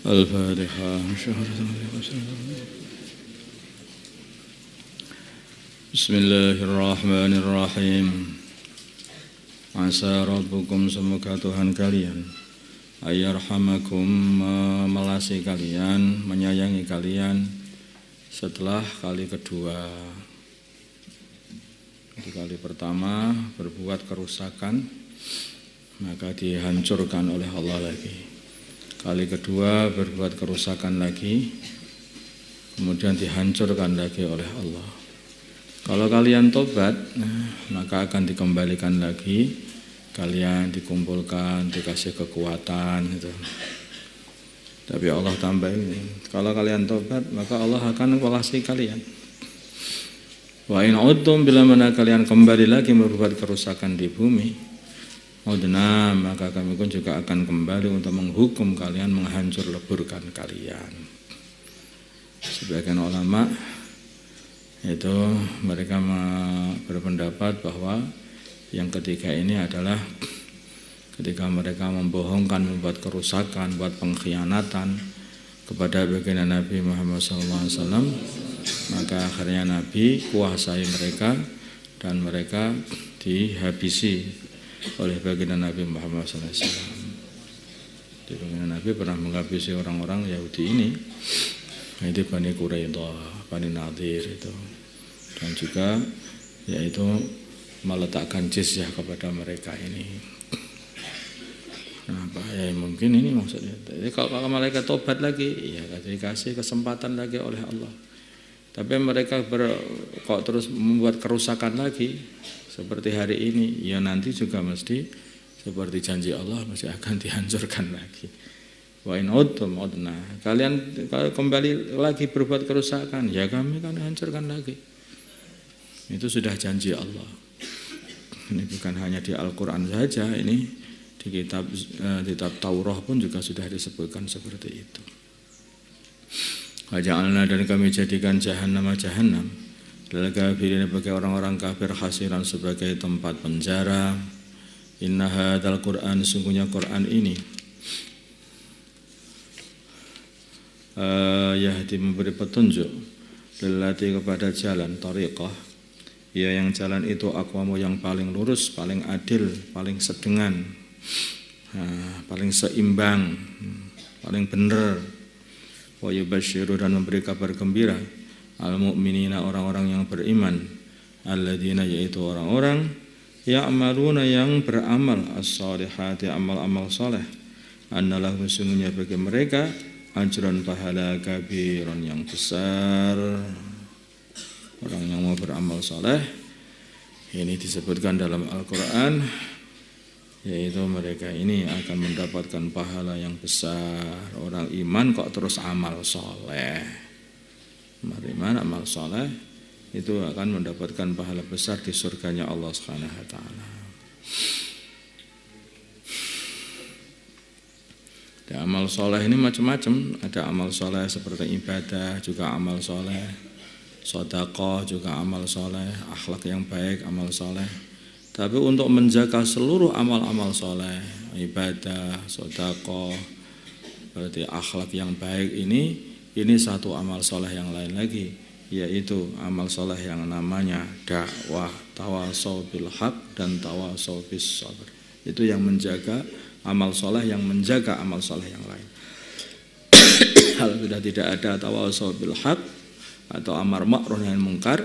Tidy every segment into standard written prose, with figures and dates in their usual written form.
Al-Fatihah. Bismillahirrahmanirrahim. Asa rabbukum, semoga Tuhan kalian ayyarhamakum, memelasi kalian, menyayangi kalian setelah kali kedua. Di kali pertama berbuat kerusakan, maka dihancurkan oleh Allah lagi. Kali kedua berbuat kerusakan lagi, kemudian dihancurkan lagi oleh Allah. Kalau kalian tobat, maka akan dikembalikan lagi, kalian dikumpulkan, dikasih kekuatan gitu. Tapi Allah tambah ini, kalau kalian tobat, maka Allah akan melasi kalian. Wa in udtum, bila mana kalian kembali lagi berbuat kerusakan di bumi, udna, maka kami pun juga akan kembali untuk menghukum kalian, menghancur leburkan kalian. Sebagian ulama itu mereka berpendapat bahwa yang ketiga ini adalah ketika mereka membohongkan, membuat kerusakan, buat pengkhianatan kepada baginda Nabi Muhammad SAW, maka akhirnya Nabi kuasai mereka dan mereka dihabisi oleh baginda Nabi Muhammad SAW. Di baginda Nabi pernah menghabisi orang-orang Yahudi ini, yaitu Bani Quraidah, Bani Nadir itu, dan juga yaitu meletakkan jizyah kepada mereka ini. Kenapa? Ya mungkin ini maksudnya. Jadi kalau malaikat tobat lagi, ya dikasih kesempatan lagi oleh Allah. Tapi mereka kok terus membuat kerusakan lagi. Seperti hari ini, ya nanti juga mesti seperti janji Allah masih akan dihancurkan lagi. Wa in udtum udna, kalian kalau kembali lagi berbuat kerusakan, ya kami akan hancurkan lagi. Itu sudah janji Allah. Ini bukan hanya di Al-Quran saja, ini di kitab Taurat pun juga sudah disebutkan seperti itu. Wa ja'alna, dan kami jadikan jahannam lil kafirin, bagi orang-orang kafir, hasiran, sebagai tempat penjara. Inna hadzal Qur'an, sungguhnya Quran ini yahdi, memberi petunjuk, lillati, kepada jalan, thariqah, ya yang jalan itu aqwamu, yang paling lurus, paling adil, paling sedengan, paling seimbang, paling benar. Wa yubasyiru, dan memberi kabar gembira, al-mu'minina, orang-orang yang beriman, alladzina, yaitu orang-orang ya'maluna, yang beramal, as-salihati, amal-amal saleh, annalahum, sesungguhnya bagi mereka, ajran, pahala, kabiran, yang besar. Orang yang mau beramal saleh ini disebutkan dalam Al-Quran, yaitu mereka ini akan mendapatkan pahala yang besar. Orang iman kok terus amal saleh, beriman, amal saleh, itu akan mendapatkan pahala besar di surganya Allah Subhanahu wa taala. Ada amal saleh ini macam-macam, ada amal saleh seperti ibadah, juga amal saleh, sedekah juga amal saleh, akhlak yang baik amal saleh. Tapi untuk menjaga seluruh amal-amal saleh, ibadah, sedekah, berarti akhlak yang baik ini satu amal soleh yang lain lagi, yaitu amal soleh yang namanya dakwah, tawasau bil haq dan tawasau bis sabr. Itu yang menjaga amal soleh, yang menjaga amal soleh yang lain. Kalau sudah tidak ada tawasau bil haq atau amar ma'ruf nahi mungkar,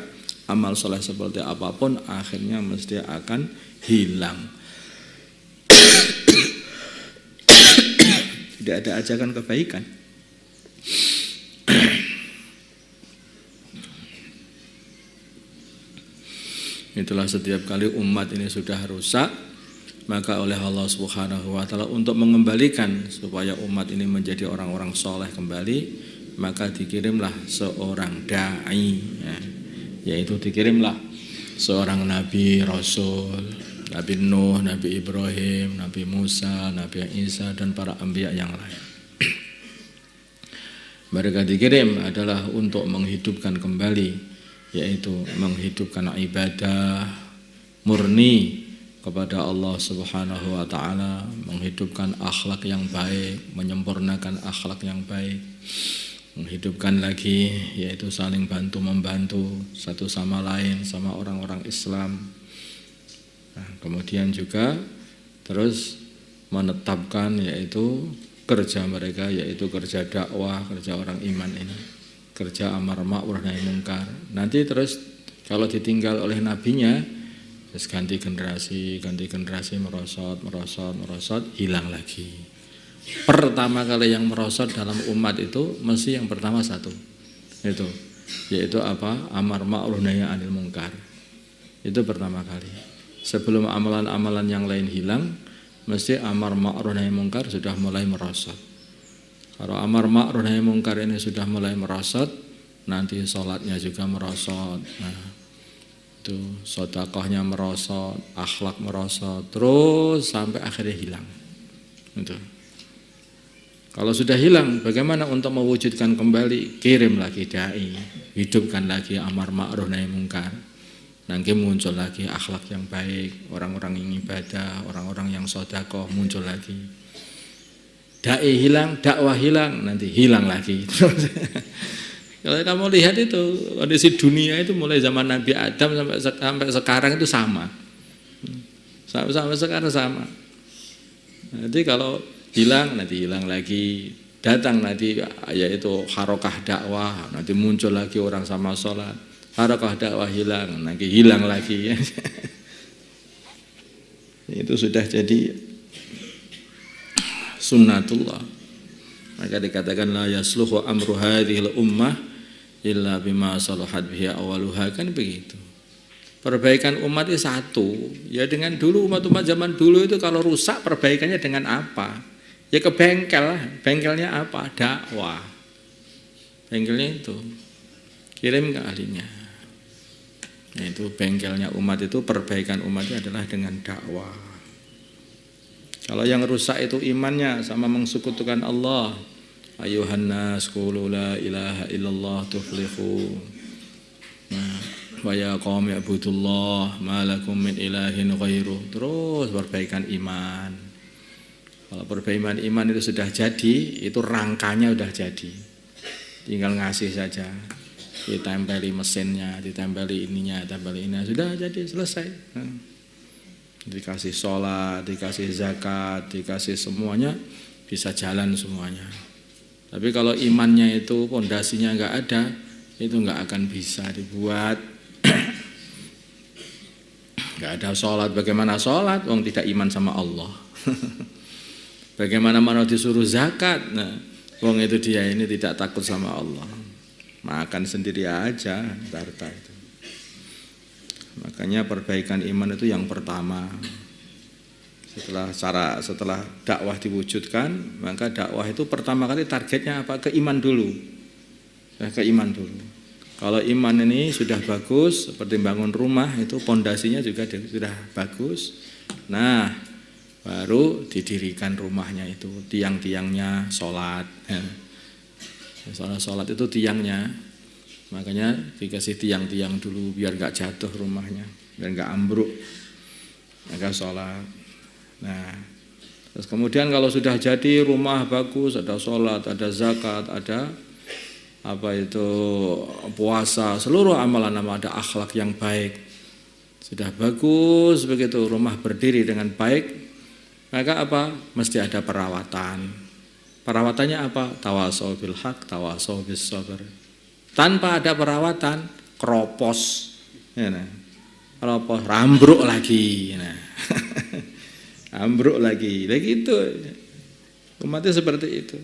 amal soleh seperti apapun akhirnya mesti akan hilang. Tidak ada ajakan kebaikan. Itulah setiap kali umat ini sudah rusak, Maka oleh Allah Subhanahu wa taala untuk mengembalikan supaya umat ini menjadi orang-orang soleh kembali, maka dikirimlah seorang dai, ya, yaitu dikirimlah seorang nabi, rasul, Nabi Nuh, Nabi Ibrahim, Nabi Musa, Nabi Isa, dan para anbiya yang lain. Mereka dikirim adalah untuk menghidupkan kembali, yaitu menghidupkan ibadah murni kepada Allah Subhanahu wa taala, menghidupkan akhlak yang baik, menyempurnakan akhlak yang baik, menghidupkan lagi yaitu saling bantu membantu satu sama lain sama orang-orang Islam. Nah, kemudian juga terus menetapkan yaitu kerja mereka, yaitu kerja dakwah, kerja orang iman ini, kerja amar ma'ruf nahi munkar. Nanti terus kalau ditinggal oleh nabinya, terus ganti generasi merosot, hilang lagi. Pertama kali yang merosot dalam umat itu mesti yang pertama satu, itu yaitu apa? Amar ma'ruf nahi anil munkar. Itu pertama kali. Sebelum amalan-amalan yang lain hilang, mesti amar ma'ruf nahi munkar sudah mulai merosot. Kalau amar ma'ruf nahi munkar ini sudah mulai merosot, nanti sholatnya juga merosot. Nah, itu sedekahnya merosot, akhlak merosot, terus sampai akhirnya hilang. Itu. Kalau sudah hilang, bagaimana untuk mewujudkan kembali? Kirim lagi dai, hidupkan lagi amar ma'ruf nahi munkar. Nanti muncul lagi akhlak yang baik, orang-orang yang ibadah, orang-orang yang sedekah muncul lagi. Dai hilang, dakwah hilang, nanti hilang lagi. Kalau kamu lihat itu kondisi dunia itu mulai zaman Nabi Adam sampai sekarang itu sama. Sampai sekarang sama. Nanti kalau hilang nanti hilang lagi. Datang nanti yaitu harokah dakwah, nanti muncul lagi orang sama sholat. Harokah dakwah hilang, nanti hilang lagi. Itu sudah jadi sunnatullah. Maka dikatakan la yasluhu amru hadhil ummah illa bima salahat bihi awaluha, kan begitu. Perbaikan umat itu satu, ya dengan dulu umat-umat zaman dulu itu kalau rusak perbaikannya dengan apa? Ya ke bengkel, bengkelnya apa? Dakwah. Bengkelnya itu kirim ke ahlinya. Nah, itu bengkelnya umat itu, perbaikan umatnya adalah dengan dakwah. Kalau yang rusak itu imannya sama mengsekutukan Allah. Ayuhan nas qulu la ilaha illallah tuflihu. Nah, wa ya qaum ya'budullah ma lakum min ilahin ghairuh. Terus perbaikan iman. Kalau perbaikan iman itu sudah jadi, itu rangkanya sudah jadi. Tinggal ngasih saja. Ditempeli mesinnya, ditempeli ininya, ditempeli ini, sudah jadi, selesai. Nah, dikasih sholat, dikasih zakat, dikasih semuanya, bisa jalan semuanya. Tapi kalau imannya itu pondasinya enggak ada, itu enggak akan bisa dibuat. Enggak ada sholat, bagaimana sholat? Wong tidak iman sama Allah. Bagaimana mau disuruh zakat? Nah, wong itu dia ini tidak takut sama Allah. Makan sendiri aja harta itu. Makanya perbaikan iman itu yang pertama. Setelah dakwah diwujudkan, maka dakwah itu pertama kali targetnya apa? Ke iman dulu. Ke iman dulu. Kalau iman ini sudah bagus, seperti bangun rumah itu pondasinya juga sudah bagus. Nah, baru didirikan rumahnya itu, tiang-tiangnya sholat. Sholat itu tiangnya. Makanya dikasih tiang-tiang dulu biar gak jatuh rumahnya, biar gak ambruk. Maka sholat. Nah, terus kemudian kalau sudah jadi rumah bagus, ada sholat, ada zakat, ada apa itu puasa, seluruh amalan-amalan, ada akhlak yang baik, sudah bagus begitu, rumah berdiri dengan baik, maka apa? Mesti ada perawatan. Perawatannya apa? Tawasau bil haq, tawasau bis sabr. Tanpa ada perawatan, keropos, ya, nah. Keropos, rambruk lagi, nah. Ambruk lagi itu. Umatnya seperti itu.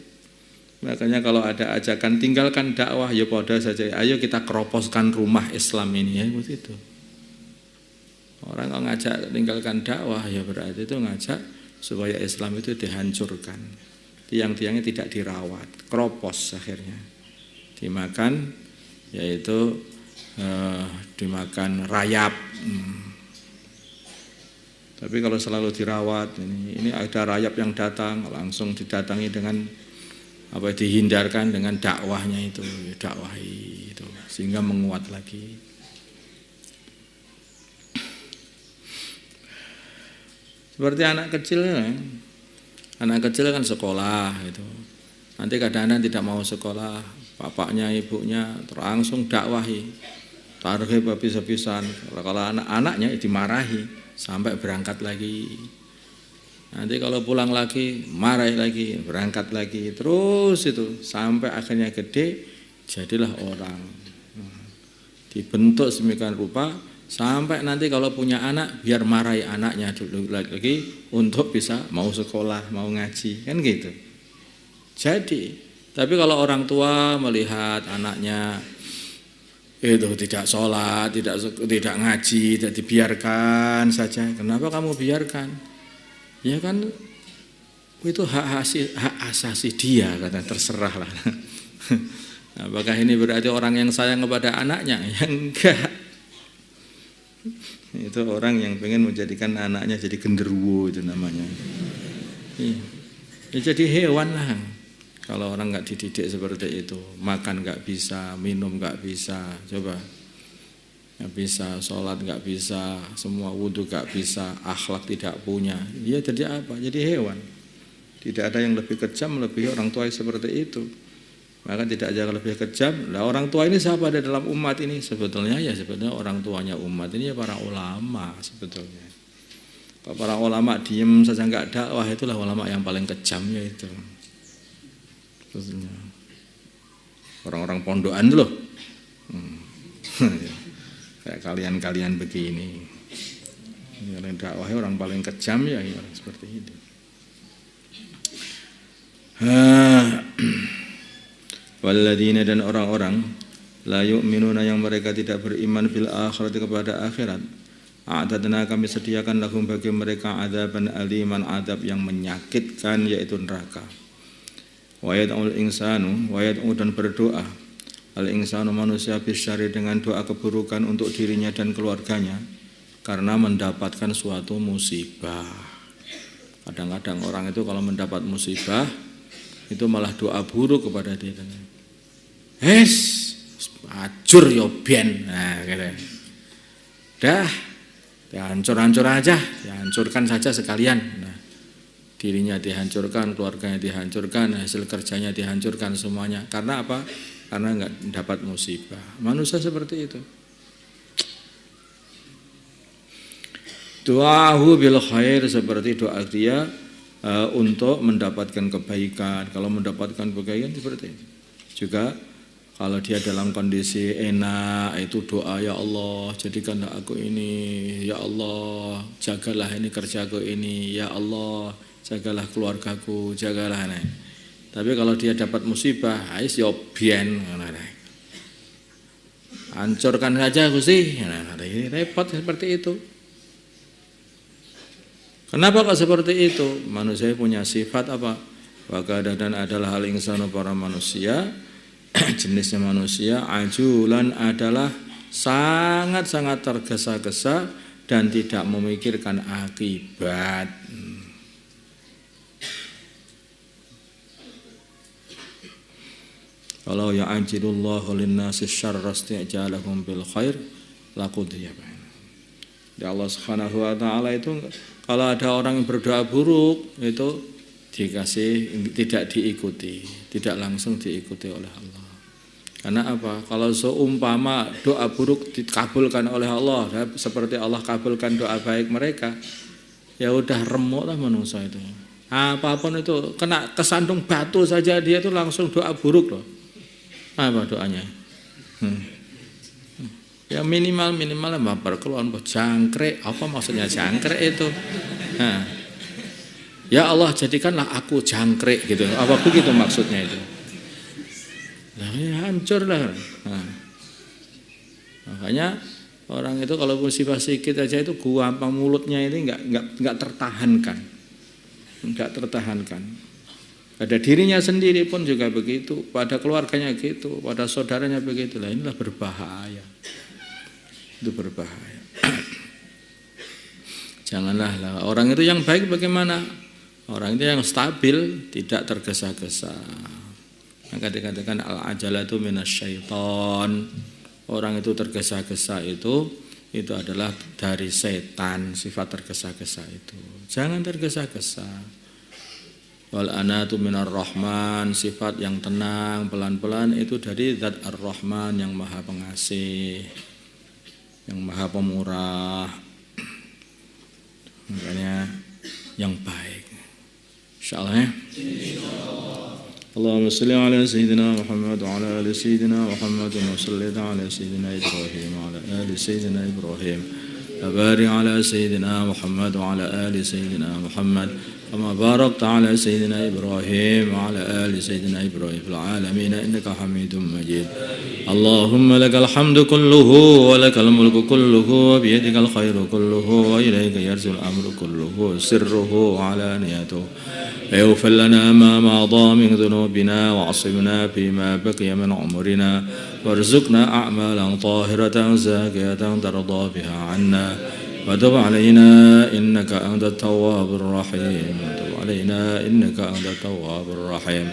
Makanya kalau ada ajakan tinggalkan dakwah, ya pada saja. Ayo kita keroposkan rumah Islam ini, ya begitu. Orang kalau ngajak tinggalkan dakwah, ya berarti itu ngajak supaya Islam itu dihancurkan. Tiang-tiangnya tidak dirawat, kropos akhirnya. Dimakan, yaitu dimakan rayap. Tapi kalau selalu dirawat, ini ada rayap yang datang, langsung didatangi dengan dihindarkan dengan dakwahnya itu, dakwahi itu, sehingga menguat lagi. Seperti anak kecil kan sekolah itu. Nanti kadang-kadang tidak mau sekolah, bapaknya ibunya langsung dakwahi, tarhib habis-habisan. Kalau anak-anaknya dimarahi sampai berangkat lagi. Nanti kalau pulang lagi marahi lagi, berangkat lagi, terus itu sampai akhirnya gede jadilah orang. Dibentuk sedemikian rupa sampai nanti kalau punya anak biar marahi anaknya dulu lagi untuk bisa mau sekolah, mau ngaji, kan gitu. Jadi, tapi kalau orang tua melihat anaknya itu tidak sholat, tidak ngaji, tidak dibiarkan saja. Kenapa kamu biarkan? Ya kan itu hak asasi dia, kata terserah lah. Apakah ini berarti orang yang sayang kepada anaknya? Ya enggak. Itu orang yang pengen menjadikan anaknya jadi genderuwo, itu namanya. Ya jadi hewan lah. Kalau orang nggak dididik seperti itu, makan nggak bisa, minum nggak bisa, coba nggak bisa, sholat nggak bisa, semua wudhu nggak bisa, akhlak tidak punya, dia jadi apa? Jadi hewan. Tidak ada yang lebih kejam melebihi orang tua seperti itu. Maka tidak ada lebih kejam. Nah, orang tua ini siapa ada dalam umat ini? Sebetulnya orang tuanya umat ini ya para ulama sebetulnya. Kalau para ulama diem saja nggak dakwah, itulah ulama yang paling kejamnya itu. Sebetulnya. Orang-orang pondokan itu loh. Kayak kalian begini. Yang dakwahnya orang paling kejam ya orang seperti itu. Walladzina dan orang-orang la yu'minuna yang mereka tidak beriman bil akhirati kepada akhirat. A'tadna kami sediakan lahum bagi mereka adzaban aliman, adab yang menyakitkan yaitu neraka. Wa yad'ul insanu wa yad'u dan berdoa al insanu manusia bisyari dengan doa keburukan untuk dirinya dan keluarganya karena mendapatkan suatu musibah. Kadang-kadang orang itu kalau mendapat musibah itu malah doa buruk kepada dia. Acur yo ben. Nah, gitu. Dah, hancur-hancur aja, dihancurkan saja sekalian. Nah, dirinya dihancurkan, keluarganya dihancurkan, hasil kerjanya dihancurkan semuanya. Karena apa? Karena enggak dapat musibah. Manusia seperti itu. Doahu bil khair, seperti doa dia untuk mendapatkan kebaikan. Kalau mendapatkan kebaikan seperti itu. Juga kalau dia dalam kondisi enak itu doa, ya Allah jadikanlah aku ini, ya Allah jagalah ini kerjaku ini, ya Allah jagalah keluargaku, jagalah ini. Tapi kalau dia dapat musibah, ais yo bien, hancurkan saja Gusti, repot seperti itu. Kenapa kok seperti itu? Manusia punya sifat apa? Wakada dan adalah hal insanu para manusia, jenisnya manusia, ajulan adalah sangat-sangat tergesa-gesa dan tidak memikirkan akibat. Kalau ya'ajilullahu linnasi syarra isti'jalahum bil khair laqudiya bainahum. Ya Allah Subhanahu wa taala itu kalau ada orang yang berdoa buruk itu tidak diikuti, tidak langsung diikuti oleh Allah. Karena apa? Kalau seumpama doa buruk dikabulkan oleh Allah, seperti Allah kabulkan doa baik mereka, ya udah remuk lah manusia itu. Apapun itu kena kesandung batu saja dia itu langsung doa buruk loh. Apa doanya? Ya minimal berkeluhan jangkrik. Apa maksudnya jangkrik itu? Nah, ya Allah jadikanlah aku jangkrik gitu. Apa begitu maksudnya itu? Nah, ya hancur lah. Nah, makanya Orang itu kalau musibah sedikit aja itu gampang mulutnya ini nggak tertahankan, nggak tertahankan. Pada dirinya sendiri pun juga begitu, pada keluarganya gitu, pada saudaranya begitu. Lah inilah berbahaya, itu berbahaya. Janganlah lah. Orang itu yang baik bagaimana? Orang itu yang stabil, tidak tergesa-gesa. Maka dikatakan al-ajalatu minasyaiton. Orang itu tergesa-gesa itu adalah dari setan, sifat tergesa-gesa itu. Jangan tergesa-gesa. Wal anatu minar rahman, sifat yang tenang, pelan-pelan itu dari zat ar-rahman yang maha pengasih, yang maha pemurah. Makanya yang baik. Insyaallah ya. Allahumma salli ala sayyidina Muhammad wa ala ali sayyidina Muhammad wa salli ala sayyidina Ibrahim wa ala ali sayyidina Ibrahim. Barik ala sayyidina Muhammad wa ala ali sayyidina Muhammad kama barakta ala sayyidina Ibrahim wa ala ali sayyidina Ibrahim fil alamin innaka Hamidum Majid. Allahumma lakal hamdu kulluhu wa lakal mulku kulluhu wa bi yadikal khairu kulluhu wa ilayka yarjul amru kulluhu sirruhu wa alaniyatuhu. اغفر لنا ما مضى من ذنوبنا وعصمنا فيما بقي من عمرنا وارزقنا أعمالا طاهرة زاكية ترضى بها عنا وتب علينا إنك أنت التواب الرحيم وتب علينا إنك أنت التواب الرحيم.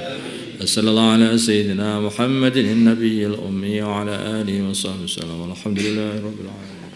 صلى الله على سيدنا محمد النبي الأمي وعلى آله وصحبه وسلم والحمد لله رب العالمين.